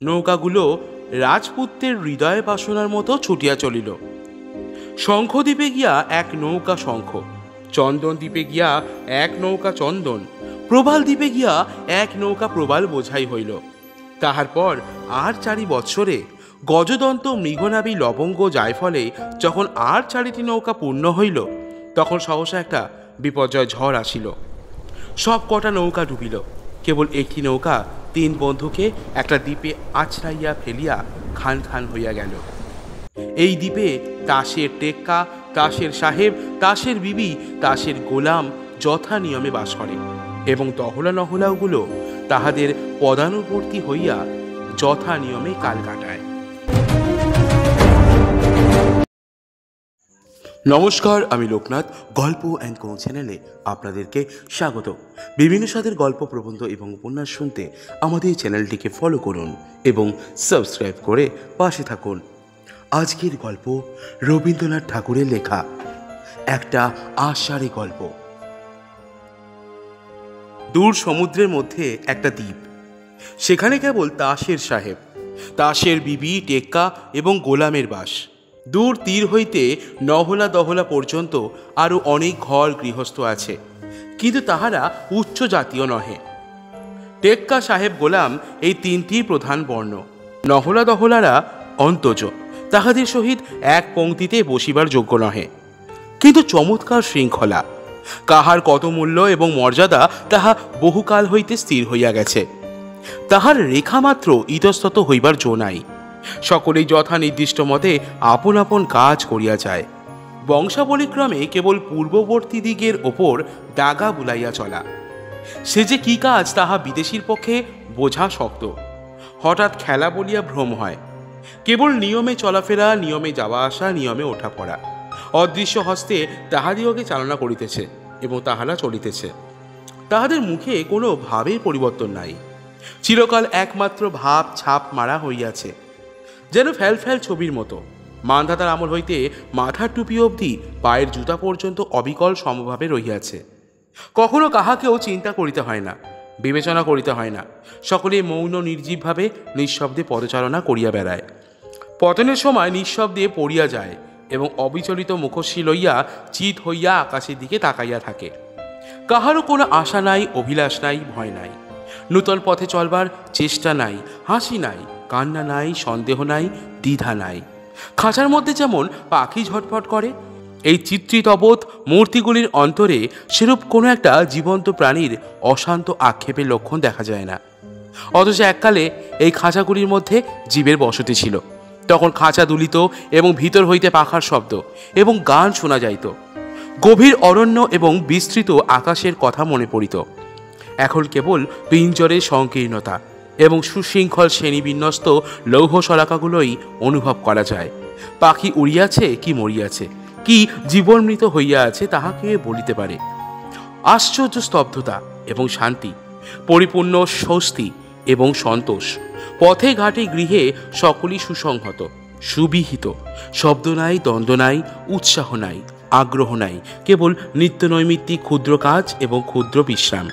নৌকাগুলো রাজপুত্রের হৃদয় বাসনার মতো ছুটিয়া চলিল। শঙ্খদ্বীপে গিয়া এক নৌকা শঙ্খ, চন্দন দ্বীপে গিয়া এক নৌকা চন্দন, প্রবাল দ্বীপে গিয়া এক নৌকা প্রবাল বোঝাই হইল। তাহার পর আর 4 বৎসরে গজদন্ত মৃগনাভি লবঙ্গ জায়ফলে যখন আর 4টি নৌকা পূর্ণ হইল, তখন সহসা একটা বিপর্যয় ঝড় আসিল। সব কটা নৌকা ডুবিল। কেবল একটি নৌকা 3 বন্ধুকে একটা দ্বীপে আছড়াইয়া ফেলিয়া খান খান হইয়া গেল। এই দ্বীপে তাসের টেক্কা, তাসের সাহেব, তাসের বিবি, তাসের গোলাম যথা নিয়মে বাস করে এবং দহলা নহলাগুলো তাহাদের পদানুবর্তী হইয়া যথা নিয়মে কাল কাটায়। নমস্কার, আমি লোকনাথ। গল্প অ্যান্ড কোন চ্যানেলে আপনাদেরকে স্বাগত। বিভিন্ন স্বাদের গল্প, প্রবন্ধ এবং উপন্যাস শুনতে আমাদের এই চ্যানেলটিকে ফলো করুন এবং সাবস্ক্রাইব করে পাশে থাকুন। আজকের গল্প রবীন্দ্রনাথ ঠাকুরের লেখা একটা আষাঢ়ী গল্প। দূর সমুদ্রের মধ্যে একটা দ্বীপ, সেখানে কেবল তাসের সাহেব, তাসের বিবি, টেক্কা এবং গোলামের বাস। দূর তীর হইতে নহলা দহলা পর্যন্ত আরও অনেক ঘর গৃহস্থ আছে, কিন্তু তাহারা উচ্চ জাতীয় নহে। টেক্কা, সাহেব, গোলাম এই 3টি প্রধান বর্ণ। নহলা দহলারা অন্তজ, তাহাদের সহিত এক পংক্তিতে বসিবার যোগ্য নহে, কিন্তু চমৎকার শৃঙ্খলা। কাহার কত মূল্য এবং মর্যাদা তাহা বহুকাল হইতে স্থির হইয়া গেছে। তাহার রেখা মাত্র ইতস্তত হইবার জো নাই। সকলেই যথা নির্দিষ্ট মতে আপন আপন কাজ করিয়া যায়। বংশাবলীক্রমে কেবল পূর্ববর্তী দিকের ওপর দাগা বুলাইয়া চলা। সে যে কি কাজ তাহা বিদেশীর পক্ষে বোঝা শক্ত। হঠাৎ খেলা বলিয়া ভ্রম হয়। কেবল নিয়মে চলাফেরা, নিয়মে যাওয়া আসা, নিয়মে ওঠা পড়া অদৃশ্য হস্তে তাহাদিওকে চালনা করিতেছে এবং তাহারা চলিতেছে। তাহাদের মুখে কোনো ভাবের পরিবর্তন নাই। চিরকাল একমাত্র ভাব ছাপ মারা হইয়াছে, যেন ফ্যাল ফ্যাল ছবির মতো। মান্ধাতার আমল হইতে মাথার টুপি অবধি পায়ের জুতা পর্যন্ত অবিকল সমভাবে রহিয়াছে। কখনো কাহাকেও চিন্তা করিতে হয় না, বিবেচনা করিতে হয় না। সকলে মৌন নির্জীবভাবে নিঃশব্দে পদচারণা করিয়া বেড়ায়। পতনের সময় নিঃশব্দে পড়িয়া যায় এবং অবিচলিত মুখশ্রী লইয়া চিত হইয়া আকাশের দিকে তাকাইয়া থাকে। কাহারও কোনো আশা নাই, অভিলাষ নাই, ভয় নাই। নূতন পথে চলবার চেষ্টা নাই, হাসি নাই, কান্না নাই, সন্দেহ নাই, দ্বিধা নাই। খাঁচার মধ্যে যেমন পাখি ঝটফট করে, এই চিত্রিতবোধ মূর্তিগুলির অন্তরে সেরূপ কোনো একটা জীবন্ত প্রাণীর অশান্ত আক্ষেপের লক্ষণ দেখা যায় না। অথচ এককালে এই খাঁচাগুলির মধ্যে জীবের বসতি ছিল। তখন খাঁচা দুলিত এবং ভিতর হইতে পাখার শব্দ এবং গান শোনা যাইত। গভীর অরণ্য এবং বিস্তৃত আকাশের কথা মনে পড়িত। এখন কেবল পিঞ্জরের সংকীর্ণতা এবং সুশৃঙ্খল শ্রেণীবিন্যস্ত লৌহ শলাকাগুলোই অনুভব করা যায়। পাখি উড়িয়াছে কি মরিয়াছে, কি জীবনমৃত হইয়া আছে, তাহাকে বলিতে পারে। আশ্চর্য স্তব্ধতা এবং শান্তি, পরিপূর্ণ স্বস্তি এবং সন্তোষ। পথে ঘাটে গৃহে সকলই সুসংহত, সুবিহিত। শব্দ নাই, দ্বন্দ্ব নাই, উৎসাহ নাই, আগ্রহ নাই, কেবল নিত্যনৈমিত্তিক ক্ষুদ্র কাজ এবং ক্ষুদ্র বিশ্রাম।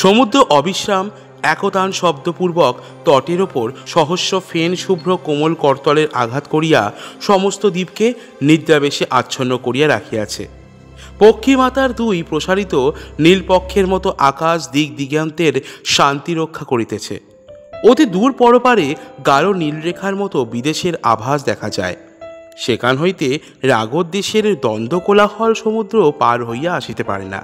সমুদ্র অবিশ্রাম একতান শব্দপূর্বক তটের ওপর সহস্র ফেন শুভ্র কোমল করতলের আঘাত করিয়া সমস্ত দ্বীপকে নিদ্রাবেশে আচ্ছন্ন করিয়া রাখিয়াছে। পক্ষীমাতার 2 প্রসারিত নীলপক্ষের মতো আকাশ দিক দিগান্তের শান্তি রক্ষা করিতেছে। অতি দূর পরপারে গাঢ় নীলরেখার মতো বিদেশের আভাস দেখা যায়। সেখান হইতে রাগদ্বেষের দ্বন্দ্ব কোলাহল সমুদ্র পার হইয়া আসিতে পারে না।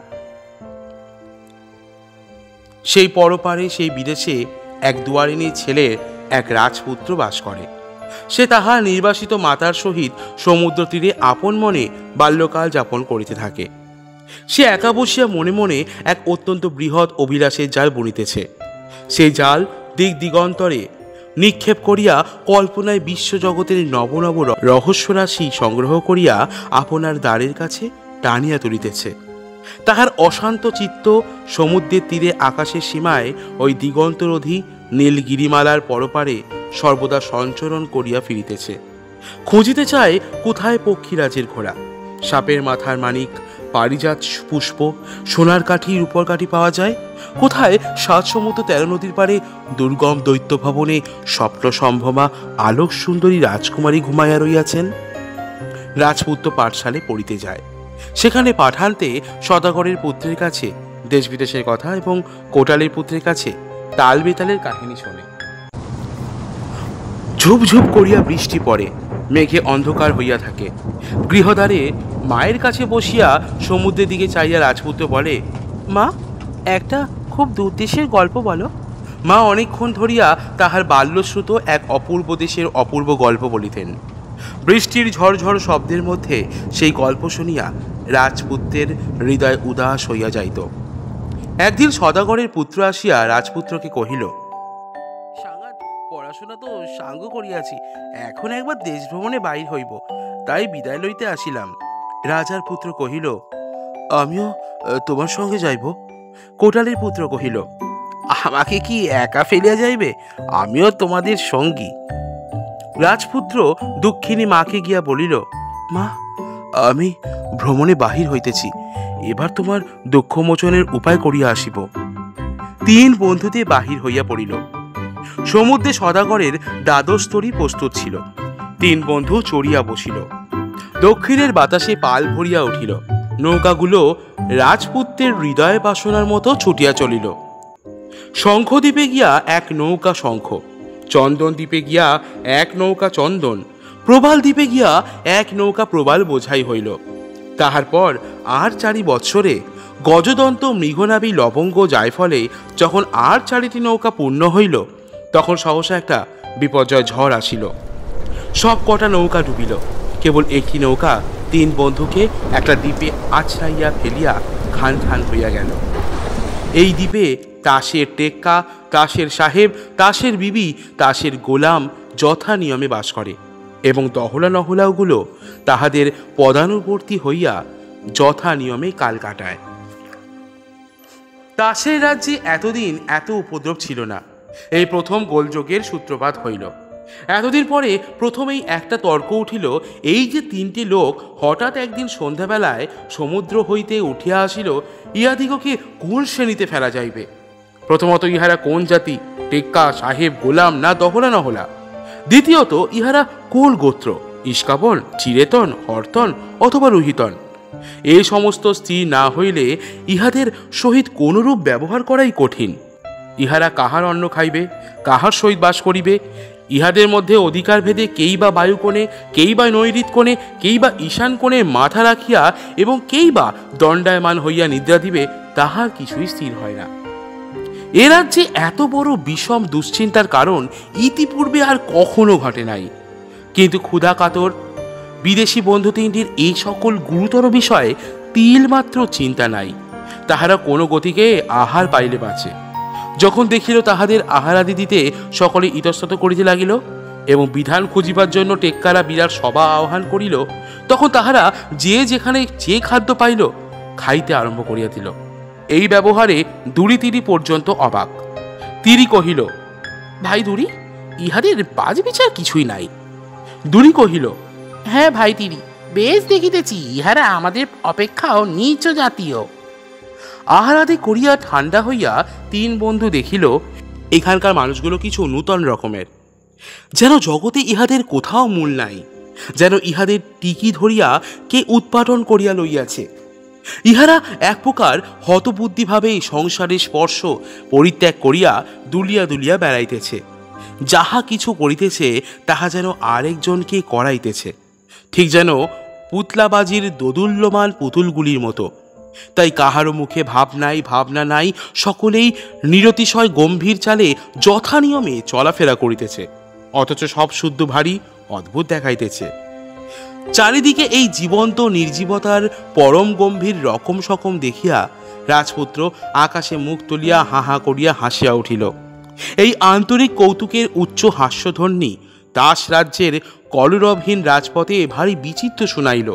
সেই পরপারে, সেই বিদেশে এক দুয়ারিনী ছেলের এক রাজপুত্র বাস করে। সে তাহার নির্বাসিত মাতার সহিত সমুদ্র তীরে আপন মনে বাল্যকাল যাপন করিতে থাকে। সে একা বসিয়া মনে মনে এক অত্যন্ত বৃহৎ অভিলাষের জাল বুনিতেছে। সেই জাল দিক দিগন্তরে নিক্ষেপ করিয়া কল্পনায় বিশ্বজগতের নব নব রহস্যরাশি সংগ্রহ করিয়া আপনার দ্বারের কাছে টানিয়া তুলিতেছে। তাহার অশান্ত চিত্ত সমুদ্রের তীরে আকাশের সীমায় ওই দিগন্তরোধী নীলগিরিমালার পরপারে সর্বদা সঞ্চরণ করিয়া ফিরিতেছে। খুঁজিতে চায় কোথায় পক্ষীরাজের ঘোড়া, সাপের মাথার মানিক, পারিজাত পুষ্প, সোনার কাঠি, রূপর কাঠি পাওয়া যায়? কোথায় ৭ সমুদ্র ১৩ নদীর পারে দুর্গম দৈত্য ভবনে স্বপ্ন সম্ভবা আলোক সুন্দরী রাজকুমারী ঘুমাইয়া রইয়াছেন? রাজপুত্র পাঠশালে পড়িতে যায়। সেখানে পাঠান্তে সদাগরের পুত্রের কাছে দেশ বিদেশের কথা এবং কোটালের পুত্রের কাছে তাল বেতালের কাহিনী শোনে। ঝুপঝুপ করিয়া বৃষ্টি পড়ে, মেঘে অন্ধকার হইয়া থাকে। গৃহদ্বারে মায়ের কাছে বসিয়া সমুদ্রের দিকে চাইয়া রাজপুত্র বলে, মা, একটা খুব দূরদেশের গল্প বলো। মা অনেকক্ষণ ধরিয়া তাহার বাল্যশ্রুত এক অপূর্ব দেশের অপূর্ব গল্প বলিতেন। বৃষ্টির ঝড়ঝড় শব্দের মধ্যে সেই গল্প শুনিয়া রাজপুত্রের হৃদয় উদাস হইয়া যাইত। একদিন সদাগরের পুত্র আসিয়া রাজপুত্রকে কহিল, সাঙ্গাত, পড়াশোনা তো সাঙ্গ করিয়াছি, এখন একবার দেশ ভ্রমণে বাইর হইব, তাই বিদায় লইতে আসিলাম। রাজার পুত্র কহিল, আমিও তোমার সঙ্গে যাইব। কোটালের পুত্র কহিল, আমাকে কি একা ফেলিয়া যাইবে? আমিও তোমাদের সঙ্গী। রাজপুত্র দুঃখিনী মাকে গিয়া বলিল, মা, আমি ভ্রমণে বাহির হইতেছি, এবার তোমার দুঃখমোচনের উপায় করিয়া আসিব। 3 বন্ধুতে বাহির হইয়া পড়িল। সমুদ্রে সদাগরের দ্বাদশ তরী প্রস্তুত ছিল। 3 বন্ধু চড়িয়া বসিল। দক্ষিণের বাতাসে পাল ভরিয়া উঠিল। নৌকাগুলো রাজপুত্রের হৃদয় বাসনার মতো ছুটিয়া চলিল। শঙ্খদ্বীপে গিয়া এক নৌকা শঙ্খ, চন্দন দ্বীপে গিয়া এক নৌকা চন্দন, প্রবাল দ্বীপে গিয়া এক নৌকা প্রবাল বোঝাই হইল। তাহার পর আর 4 বৎসরে গজদন্ত, মৃগনাভি, লবঙ্গ, জায়ফলে যখন আর 4টি নৌকা পূর্ণ হইল, তখন সহসা একটা বিপর্যয় ঝড় আসিল। সব কটা নৌকা ডুবিল। কেবল একটি নৌকা 3 বন্ধুকে একটা দ্বীপে আছড়াইয়া ফেলিয়া খান খান হইয়া গেল। এই দ্বীপে তাসের টেক্কা, তাসের সাহেব, তাসের বিবি, তাসের গোলাম যথা নিয়মে বাস করে এবং দহলা নহলাগুলো তাহাদের পদানুবর্তী হইয়া যথা নিয়মে কাল কাটায়। তাসের রাজ্যে এতদিন এত উপদ্রব ছিল না। এই প্রথম গোলযোগের সূত্রপাত হইল। এতদিন পরে প্রথমেই একটা তর্ক উঠিল, এই যে 3টে লোক হঠাৎ একদিন সন্ধ্যাবেলায় সমুদ্র হইতে উঠিয়া আসিল, ইহাদিগকে কোন শ্রেণীতে ফেলা যাইবে? প্রথমত, ইহারা কোন জাতি, টেক্কা, সাহেব, গোলাম না দহলা নহলা? দ্বিতীয়ত, ইহারা কোন গোত্র, ইস্কাবল, চিরেতন, হরতন অথবা রুহিতন? এই সমস্ত স্থির না হইলে ইহাদের সহিত কোনরূপ ব্যবহার করাই কঠিন। ইহারা কাহার অন্ন খাইবে, কাহার সহিত বাস করিবে? ইহাদের মধ্যে অধিকার ভেদে কেই বা বায়ুকোণে, কেই বা নৈঋত কোণে, কেই বা ঈশান কোণে মাথা রাখিয়া এবং কেই বা দণ্ডায়মান হইয়া নিদ্রা দিবে, তাহার কিছুই স্থির হয় না। এ রাজ্যে এত বড় বিষম দুশ্চিন্তার কারণ ইতিপূর্বে আর কখনো ঘটে নাই। কিন্তু ক্ষুধা কাতর বিদেশি বন্ধু 3টির এই সকল গুরুতর বিষয়ে তিলমাত্র চিন্তা নাই। তাহারা কোনো গতিকে আহার পাইলে বাঁচে। যখন দেখিল তাহাদের আহারাদি দিতে সকলে ইতস্তত করিতে লাগিল এবং বিধান খুঁজিবার জন্য টেক্কারা বিরাট সভা আহ্বান করিল, তখন তাহারা যে যেখানে যে খাদ্য পাইল খাইতে আরম্ভ করিয়া দিল। এই ব্যবহারে দুরি তিরি পর্যন্ত অবাক। তিরি কহিল, ভাই দুরি, ইহাদের বাজ বিচার কিছুই নাই। দুরি কহিল, হ্যাঁ ভাই তিরি, বেশ দেখিতেছি ইহারা আমাদের অপেক্ষাও নীচ জাতীয়। আহারাদি করিয়া ঠান্ডা হইয়া 3 বন্ধু দেখিল এখানকার মানুষগুলো কিছু নূতন রকমের। যেন জগতে ইহাদের কোথাও মূল নাই, যেন ইহাদের টিকি ধরিয়া কে উৎপাটন করিয়া লইয়াছে। ইহারা এক প্রকার হতবুদ্ধিভাবে সংসারের স্পর্শ পরিত্যাগ করিয়া দুলিয়া দুলিয়া বেড়াইতেছে। যাহা কিছু করিতেছে তাহা যেন আরেকজনকে করাইতেছে, ঠিক যেন পুতলাবাজির দোদুল্যমান পুতুলগুলির মতো। তাই কাহারও মুখে ভাবনা নাই, সকলেই নিরতিশয় গম্ভীর চালে যথা নিয়মে চলাফেরা করিতেছে, অথচ সব শুদ্ধ ভারী অদ্ভুত দেখাইতেছে। চারিদিকে এই জীবন্ত নির্জীবতার পরম গম্ভীর রকম সকম দেখিয়া রাজপুত্র আকাশে মুখ তুলিয়া হা হা করিয়া হাসিয়া উঠিল। এই আন্তরিক কৌতুকের উচ্চ হাস্যধ্বনি দাস রাজ্যের কলরবহীন রাজপথে ভারী বিচিত্র শুনাইল।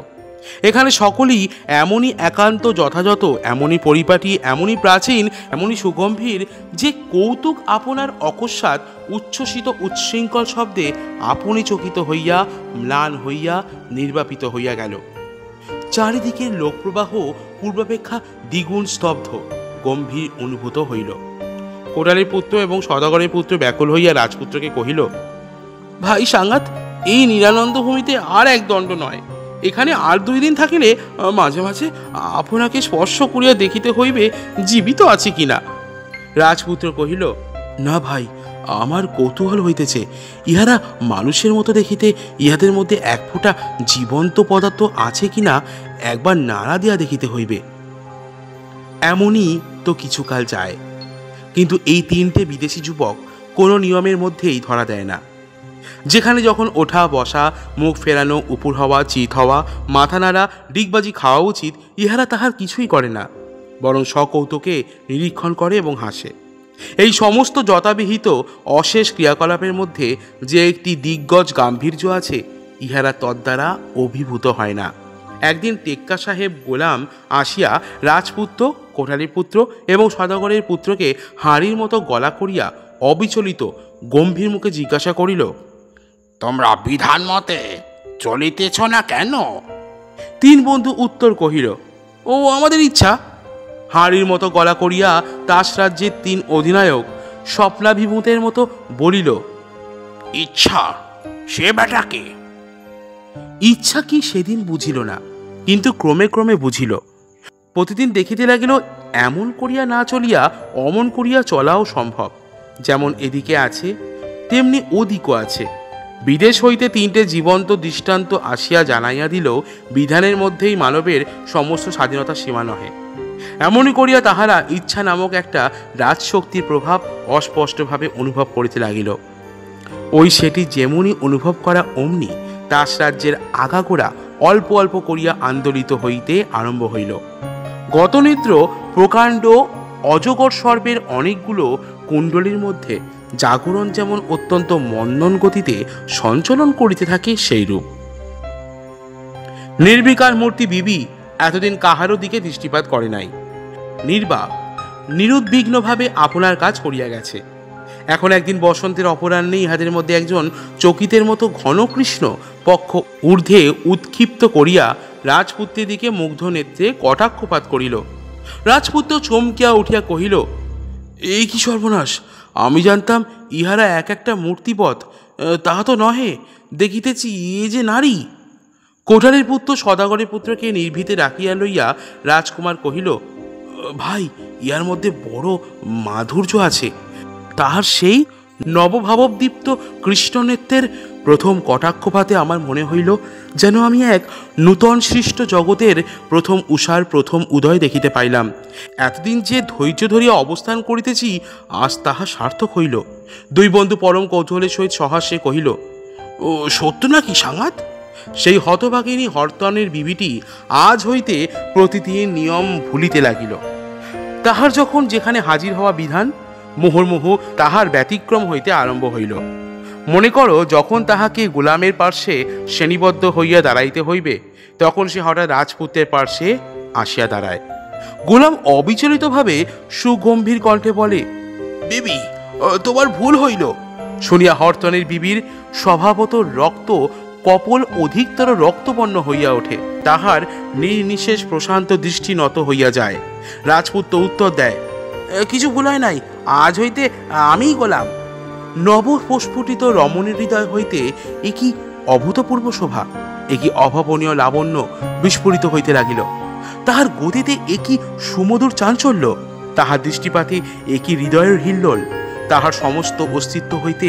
এখানে সকলেই এমনই একান্ত যথাযথ, এমনই পরিপাটি, এমনই প্রাচীন, এমনই সুগম্ভীর যে কৌতুক আপনার অকস্মাৎ উচ্ছ্বসিত উচ্ছৃঙ্খল শব্দে আপনি চকিত হইয়া ম্লান হইয়া নির্বাপিত হইয়া গেল। চারিদিকের লোকপ্রবাহ পূর্বাপেক্ষা দ্বিগুণ স্তব্ধ গম্ভীর অনুভূত হইল। কোটালের পুত্র এবং সদাগরের পুত্র ব্যাকুল হইয়া রাজপুত্রকে কহিল, ভাই সাঙ্গাত, এই নিরানন্দ ভূমিতে আর এক দণ্ড নয়, এখানে আর 2 দিন থাকিলে মাঝে মাঝে আপনাকে স্পর্শ করিয়া দেখিতে হইবে জীবিত আছে কিনা। রাজপুত্র কহিল, না ভাই, আমার কৌতূহল হইতেছে, ইহারা মানুষের মতো দেখিতে ইহাদের মধ্যে এক ফোঁটা জীবন্ত পদার্থ আছে কিনা একবার নাড়া দিয়া দেখিতে হইবে। এমনই তো কিছুকাল যায়, কিন্তু এই 3টে বিদেশি যুবক কোনো নিয়মের মধ্যেই ধরা দেয় না। যেখানে যখন ওঠা বসা, মুখ ফেরানো, উপুর হওয়া, চিত হওয়া, মাথা নাড়া, ডিগবাজি খাওয়া উচিত, ইহারা তাহার কিছুই করে না, বরং সকৌতুকে নিরীক্ষণ করে এবং হাসে। এই সমস্ত যথাবিহিত অশেষ ক্রিয়াকলাপের মধ্যে যে একটি দিগ্গজ গাম্ভীর্য আছে, ইহারা তদ্বারা অভিভূত হয় না। একদিন টেক্কা সাহেব গোলাম আসিয়া রাজপুত্র, কোঠালির পুত্র এবং সদাগরের পুত্রকে হাঁড়ির মতো গলা করিয়া অবিচলিত গম্ভীর মুখে জিজ্ঞাসা করিল, তোমরা বিধান মতে চলিতেছ না কেন? 3 বন্ধু উত্তর কহিল, ও আমাদের ইচ্ছা। হাঁড়ির মতো গলা করিয়া তাস রাজ্যের 3 অধিনায়ক স্বপ্নাভিভূতের মতো বলিল, ইচ্ছা? সে বেটাকে? ইচ্ছা কি সেদিন বুঝিল না, কিন্তু ক্রমে ক্রমে বুঝিল। প্রতিদিন দেখিতে লাগিল এমন করিয়া না চলিয়া অমন করিয়া চলাও সম্ভব। যেমন এদিকে আছে তেমনি ওদিকও আছে। বিদেশ হইতে 3টে জীবন্ত দৃষ্টান্ত আসিয়া জানাইয়া দিল বিধানের মধ্যেই মানবের সমস্ত স্বাধীনতার সীমা নহে। এমনই করিয়া তাহারা ইচ্ছা নামক একটা রাজশক্তির প্রভাব অস্পষ্টভাবে অনুভব করিতে লাগিল। ওই সেটি যেমনি অনুভব করা অমনি তাস রাজ্যের আগাগোড়া অল্প অল্প করিয়া আন্দোলিত হইতে আরম্ভ হইল। গতনিদ্র প্রকাণ্ড অজগর সর্পের অনেকগুলো কুণ্ডলীর মধ্যে জাগরণ যেমন অত্যন্ত মন্দন গতিতে সঞ্চলন করিতে থাকে সেইরূপ। নির্বিকার মূর্তি বিবি এতদিন কাহারও দিকে দৃষ্টিপাত করে নাই, নির্বাক নিরুদ্বিগ্নভাবে আপনার কাজ করিয়া গেছে। এখন একদিন বসন্তের অপরাহ্নে ইহাদের মধ্যে একজন চকিতের মতো ঘনকৃষ্ণ পক্ষ ঊর্ধ্বে উৎক্ষিপ্ত করিয়া রাজপুত্রের দিকে মুগ্ধ নেত্রে কটাক্ষপাত করিল। রাজপুত্র চমকিয়া উঠিয়া কহিল, এই কি সর্বনাশ! আমি জানতাম ইহারা এক একটা মূর্তিপথ, তাহা তো নহে, দেখিতেছি এ যে নারী। কোঠালের পুত্র সদাগরের পুত্রকে নির্ভীতে রাখিয়া লইয়া রাজকুমার কহিল, ভাই, ইহার মধ্যে বড় মাধুর্য আছে। তাহার সেই নবভাবদীপ্ত কৃষ্ণনেত্রের প্রথম কটাক্ষপাতে আমার মনে হইল যেন আমি এক নূতন সৃষ্ট জগতের প্রথম উষার প্রথম উদয় দেখিতে পাইলাম। এতদিন যে ধৈর্য ধরিয়া অবস্থান করিতেছি, আজ তাহা সার্থক হইল। 2 বন্ধু পরম কৌতূহলের সহিত সহাস্যে কহিল, ও সত্য নাকি সাঙ্গাত? সেই হতভাগিনী হরতনের বিবিটি আজ হইতে প্রতিদিন নিয়ম ভুলিতে লাগিল। তাহার যখন যেখানে হাজির হওয়া বিধান, মুহুর্মুহু তাহার ব্যতিক্রম হইতে আরম্ভ হইল। মনে করো, যখন তাহাকে গোলামের পার্শ্বে শ্রেণীবদ্ধ হইয়া দাঁড়াইতে হইবে, তখন সে হঠাৎ রাজপুত্রের পার্শ্বে আসিয়া দাঁড়ায়। গোলাম অবিচলিতভাবে সুগম্ভীর কণ্ঠে বলে, বিবি, তোমার ভুল হইল। শুনিয়া হরতনের বিবির স্বভাবত রক্ত কপল অধিকতর রক্তবর্ণ হইয়া ওঠে। তাহার নির্নিশেষ প্রশান্ত দৃষ্টি নত হইয়া যায়। রাজপুত্র উত্তর দেয়, কিছু ভুল হয় নাই, আজ হইতে আমিই গোলাম। নবপ্রস্ফুটিত রমণীর হৃদয় হইতে এ কি অভূতপূর্ব শোভা, এ কি অভাবনীয় লাবণ্য বিস্ফোরিত হইতে লাগিল। তাহার গতিতে এ কি সুমধুর চাঞ্চল্য, তাহার দৃষ্টিপাতে এ কি হৃদয়ের হিল্লোল, তাহার সমস্ত অস্তিত্ব হইতে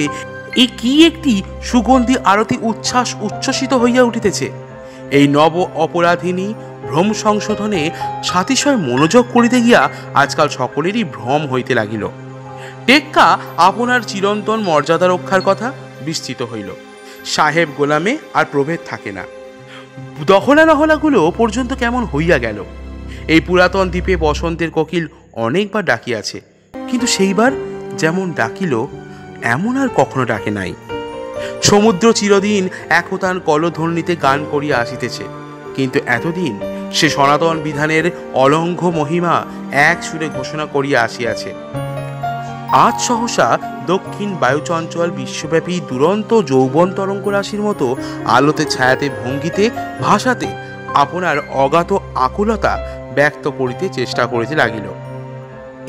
এ কি একটি সুগন্ধি আরতি উচ্ছ্বাস উচ্ছ্বসিত হইয়া উঠিতেছে। এই নব অপরাধিনী ভ্রম সংশোধনে সাতিশয় মনোযোগ করিতে গিয়া আজকাল সকলেরই ভ্রম হইতে লাগিল। টেক্কা আপনার চিরন্তন মর্যাদা রক্ষার কথা বিস্তৃত হইল। সাহেব গোলামে আর প্রভেদ থাকে না। দহলা নহলাগুলো পর্যন্ত কেমন হইয়া গেল। এই পুরাতন দ্বীপে বসন্তের কোকিল অনেকবার ডাকিয়াছে, কিন্তু সেইবার যেমন ডাকিল এমন আর কখনো ডাকে নাই। সমুদ্র চিরদিন একতান কলধ্বনিতে গান করিয়া আসিতেছে, কিন্তু এতদিন সে সনাতন বিধানের অলঙ্ঘ্য মহিমা এক সুরে ঘোষণা করিয়া আসিয়াছে। আজ সহসা দক্ষিণ বায়ুচঞ্চল বিশ্বব্যাপী দুরন্ত যৌবন তরঙ্গ রাশির মতো আলোতে ছায়াতে ভঙ্গিতে ভাষাতে আপনার অগাধ আকুলতা ব্যক্ত করিতে চেষ্টা করিতে লাগিল।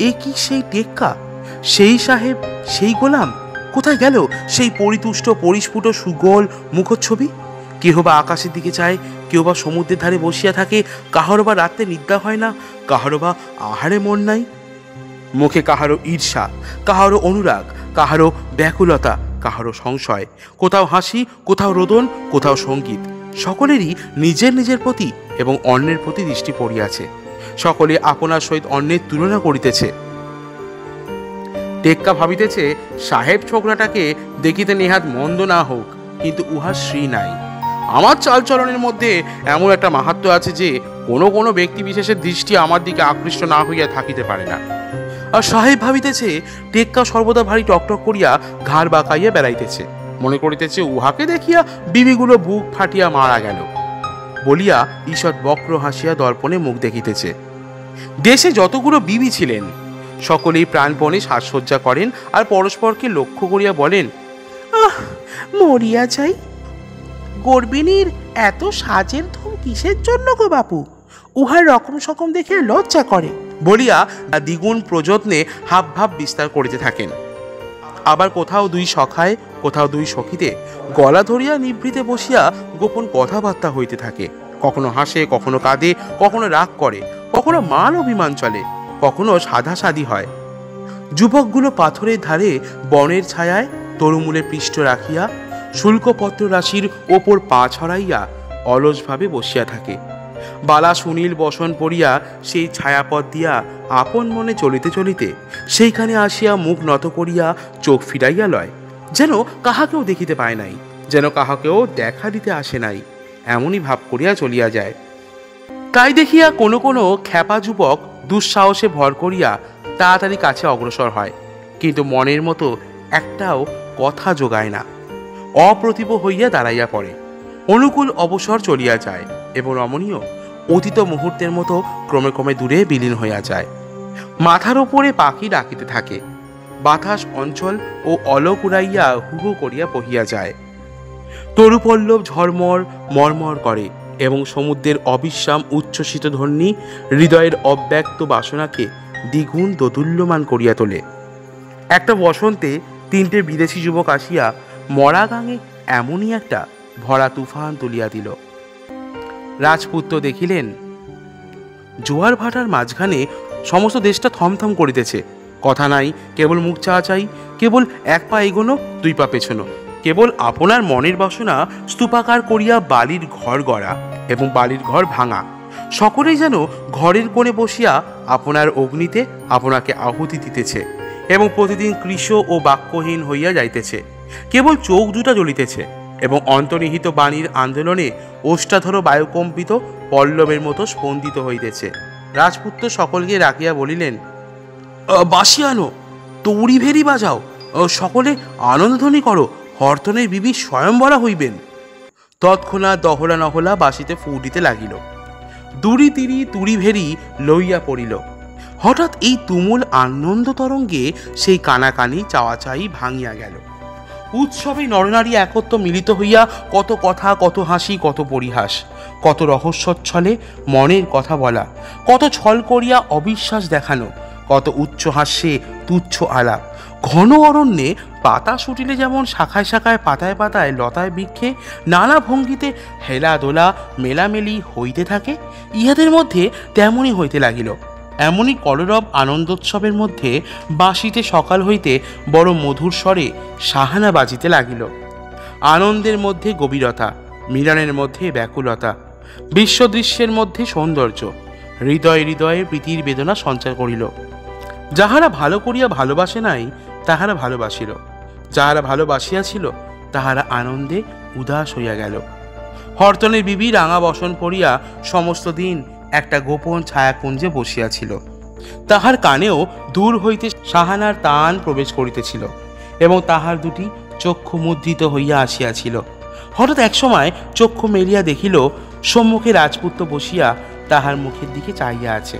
এ কি সেই টেক্কা, সেই সাহেব, সেই গোলাম? কোথায় গেল সেই পরিতুষ্ট পরিস্ফুট সুগোল মুখচ্ছবি? কেহ বা আকাশের দিকে চায়, কেউ বা সমুদ্রের ধারে বসিয়া থাকে, কাহারও বা রাত্রে নিদ্রা হয় না, কাহারও বা আহারে মন নাই। মুখে কাহারও ঈর্ষা, কাহারও অনুরাগ, কাহারও ব্যাকুলতা, কাহারও সংশয়, কোথাও হাসি, কোথাও রোদন, কোথাও সঙ্গীত। সকলেরই নিজের নিজের প্রতি এবং অন্যের প্রতি দৃষ্টি পড়িয়াছে। সকলে আপনার সহিত অন্যের তুলনা করিতেছে। টেক্কা ভাবিতেছে, সাহেব ছোকরাটাকে দেখিতে নেহাত মন্দ না হোক, কিন্তু উহার শ্রী নাই। আমার চালচলনের মধ্যে এমন একটা মাহাত্ম্য আছে যে কোনো কোনো ব্যক্তি বিশেষের দৃষ্টি আমার দিকে আকৃষ্ট না হইয়া থাকিতে পারে না। আর সাহেব ভাবিতেছে, টেক্কা সর্বদা ভারী টকটক করিয়া ঘাড় বাঁকাইয়া বেড়াইতেছে, মনে করিতেছে উহাকে দেখিয়া বিবিগুলো বুক ফাটিয়া মারা গেল বলিয়া ঈষৎ বক্র হাসিয়া দর্পণে মুখ দেখিতেছে। দেশে যতগুলো বিবি ছিলেন সকলেই প্রাণপণে সাজসজ্জা করেন আর পরস্পরকে লক্ষ্য করিয়া বলেন, আহ, মরিয়া যাই। গর্বিণীর এত সাজের ধুম কিসের জন্য গো বাপু? উহার রকম সকম দেখে লজ্জা করে বলিয়া দ্বিগুণ প্রযত্নে হাব ভাব বিস্তার করিতে থাকেন। আবার কোথাও দুই সখায়, কোথাও দুই সখীতে গলা ধরিয়া নিভৃতে বসিয়া গোপন কথাবার্তা হইতে থাকে। কখনো হাসে, কখনো কাঁদে, কখনো রাগ করে, কখনো মান অভিমান চলে, কখনো সাধাসাধি হয়। যুবকগুলো পাথরের ধারে বনের ছায়ায় তরুমূলে পৃষ্ঠ রাখিয়া শুল্কপত্র রাশির ওপর পা ছড়াইয়া অলসভাবে বসিয়া থাকে। বালা সুনীল বসন পড়িয়া সেই ছায়াপথ দিয়া আপন মনে চলিতে চলিতে সেইখানে আসিয়া মুখ নত করিয়া চোখ ফিরাইয়া লয়, যেন কাহাকেও দেখিতে পায় নাই, যেন কাহাকেও দেখা দিতে আসে নাই, এমনই ভাব করিয়া চলিয়া যায়। তাই দেখিয়া কোনো কোনো খ্যাপা যুবক দুঃসাহসে ভর করিয়া তাড়াতাড়ি কাছে অগ্রসর হয়, কিন্তু মনের মতো একটাও কথা জোগায় না, অপ্রতিভ হইয়া দাঁড়াইয়া পড়ে। অনুকূল অবসর চলিয়া যায় এবং রমণীয় অতীত মুহূর্তের মতো ক্রমে ক্রমে দূরে বিলীন হইয়া যায়। মাথার ওপরে পাখি ডাকিতে থাকে, বাতাস অঞ্চল ও অলক উড়াইয়া হু হু করিয়া বহিয়া যায়। তরুপল্লব ঝরমর মর্মর করে এবং সমুদ্রের অবিশ্রাম উচ্ছ্বসিত ধ্বনি হৃদয়ের অব্যক্ত বাসনাকে দ্বিগুণ দোদুল্যমান করিয়া তোলে। একটা বসন্তে তিনটে বিদেশি যুবক আসিয়া মরা গাঙে এমনই একটা ভরা তুফান তুলিয়া দিল। রাজপুত্র দেখিলেন জোয়ার ভাটার মাঝখানে সমস্ত দেশটা থমথম করিতেছে, কথা নাই, কেবল মুখ চাওয়াচাই, কেবল এক পা এগোনো, দুই পা পেছনো, কেবল আপনার মনের বাসনা স্তূপাকার করিয়া বালির ঘর গড়া এবং বালির ঘর ভাঙা। সকলেই যেন ঘরের কোণে বসিয়া আপনার অগ্নিতে আপনাকে আহুতি দিতেছে এবং প্রতিদিন কৃশ ও বাক্যহীন হইয়া যাইতেছে। কেবল চোখ দুটা জ্বলিতেছে এবং অন্তর্নিহিত বাণীর আন্দোলনে ওষ্ঠাধর বায়ুকম্পিত পল্লবের মতো স্পন্দিত হইতেছে। রাজপুত্র সকলকে রাখিয়া বলিলেন, বাঁশি আনো, তৌরি ভেরি বাজাও, সকলে আনন্দধ্বনি করো, হরতনের বিবি স্বয়ংবরা হইবেন। তৎক্ষণাৎ দহলা নহলা বাঁশিতে ফুটিতে লাগিল, দুরি তিরি তুরি ভেরি লইয়া পড়িল। হঠাৎ এই তুমুল আনন্দ তরঙ্গে সেই কানাকানি চাওয়াচাই ভাঙিয়া গেল। উৎসবে নরনারী একত্র মিলিত হইয়া কত কথা, কত হাসি, কত পরিহাস, কত রহস্যচ্ছলে মনের কথা বলা, কত ছল করিয়া অবিশ্বাস দেখানো, কত উচ্চ হাস্যে তুচ্ছ আলাপ। ঘন অরণ্যে পাতা শুটিলে যেমন শাখায় শাখায় পাতায় পাতায় লতায় বৃক্ষে নানা ভঙ্গিতে হেলা দোলা মেলামেলি হইতে থাকে, ইহাদের মধ্যে তেমনই হইতে লাগিল। এমনই কলরব আনন্দোৎসবের মধ্যে বাঁশিতে সকাল হইতে বড় মধুর স্বরে সাহানা বাজিতে লাগিল। আনন্দের মধ্যে গভীরতা, মিলনের মধ্যে ব্যাকুলতা, বিশ্বদৃশ্যের মধ্যে সৌন্দর্য, হৃদয়ে হৃদয়ে প্রীতির বেদনা সঞ্চার করিল। যাহারা ভালো করিয়া ভালোবাসে নাই তাহারা ভালোবাসিল, যাহারা ভালোবাসিয়াছিল তাহারা আনন্দে উদাস হইয়া গেল। হরতনের বিবি রাঙা বসন পড়িয়া সমস্ত দিন একটা গোপন ছায়াকুঞ্জে বসিয়াছিল। তাহার কানেও দূর হইতে সাহানার তান প্রবেশ করিতেছিল এবং তাহার দুটি চক্ষু মুদ্রিত হইয়া আসিয়াছিল। হঠাৎ একসময় চক্ষু মেলিয়া দেখিল সম্মুখে রাজপুত্র বসিয়া তাহার মুখের দিকে চাহিয়া আছে।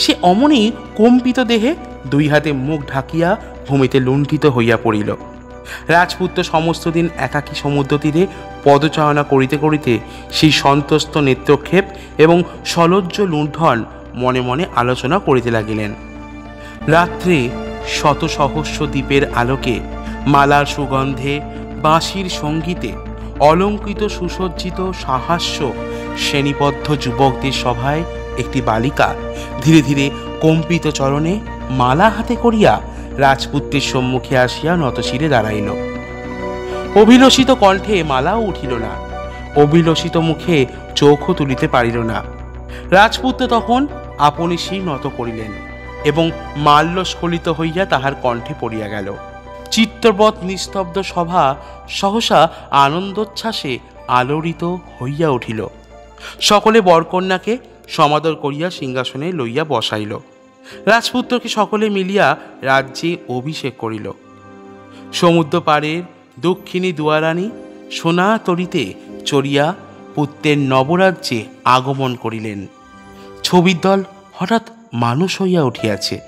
সে অমনি কম্পিত দেহে দুই হাতে মুখ ঢাকিয়া ভূমিতে লুণ্ঠিত হইয়া পড়িল। রাজপুত্র সমস্ত দিন একাকী সমুদ্র তীরে পদচারণা করিতে করিতে সেই সন্তস্ত নেত্রক্ষেপ এবং সলজ্জ লুণ্ঠন মনে মনে আলোচনা করিতে লাগিলেন। রাত্রে শত সহস্র দ্বীপের আলোকে, মালার সুগন্ধে, বাঁশির সঙ্গীতে অলঙ্কৃত সুসজ্জিত সাহাস্য শ্রেণীবদ্ধ যুবকদের সভায় একটি বালিকা ধীরে ধীরে কম্পিত চরণে মালা হাতে করিয়া রাজপুত্রের সম্মুখে আসিয়া নতশিরে দাঁড়াইল। অভিলষিত কণ্ঠে মালাও উঠিল না, অভিলষিত মুখে চোখও তুলিতে পারিল না। রাজপুত্র তখন আপনি সেই নত করিলেন এবং মাল্য স্খলিত হইয়া তাহার কণ্ঠে পড়িয়া গেল। চিত্তবৎ নিস্তব্ধ সভা সহসা আনন্দোচ্ছ্বাসে আলোড়িত হইয়া উঠিল। সকলে বরকন্যাকে সমাদর করিয়া সিংহাসনে লইয়া বসাইল। রাজপুত্রকে সকলে মিলিয়া রাজ্যে অভিষেক করিল। সমুদ্র পাড়ের দক্ষিণী দুয়ারানী সোনা তরিতে চড়িয়া পুত্রের নবরাজ্যে আগমন করিলেন। ছবির দল হঠাৎ মানুষ হইয়া উঠিয়াছে।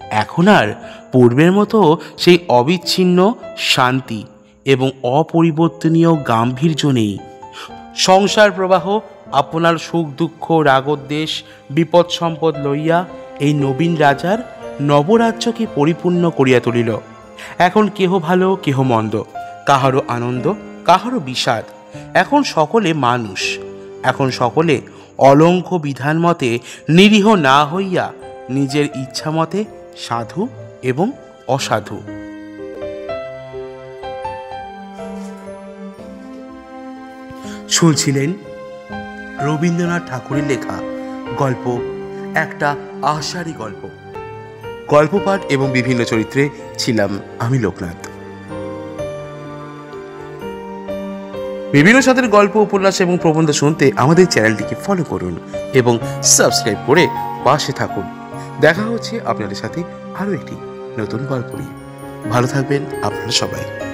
এখন আর পূর্বের মতো সেই অবিচ্ছিন্ন শান্তি এবং অপরিবর্তনীয় গাম্ভীর্য নেই। সংসার প্রবাহ আপনার সুখ দুঃখ রাগদ্বেষ বিপদ সম্পদ লইয়া এই নবীন রাজার নবরাজ্যকে পরিপূর্ণ করিয়া তুলিল। এখন কেহ ভালো কেহ মন্দ, কাহারও আনন্দ কাহারও বিষাদ। এখন সকলে মানুষ, এখন সকলে অলঙ্ঘ বিধান মতে নিরীহ না হইয়া নিজের ইচ্ছা মতে সাধু এবং অসাধু। শুনছিলেন রবীন্দ্রনাথ ঠাকুরের লেখা গল্প একটা আষাঢ়ী গল্প। গল্প পাঠ এবং বিভিন্ন চরিত্রে ছিলাম আমি লোকনাথ। বিভিন্ন সাথের গল্প, উপন্যাস এবং প্রবন্ধ শুনতে আমাদের চ্যানেলটিকে ফলো করুন এবং সাবস্ক্রাইব করে পাশে থাকুন। দেখা হচ্ছে আপনাদের সাথে আরও একটি নতুন গল্প নিয়ে। ভালো থাকবেন আপনারা সবাই।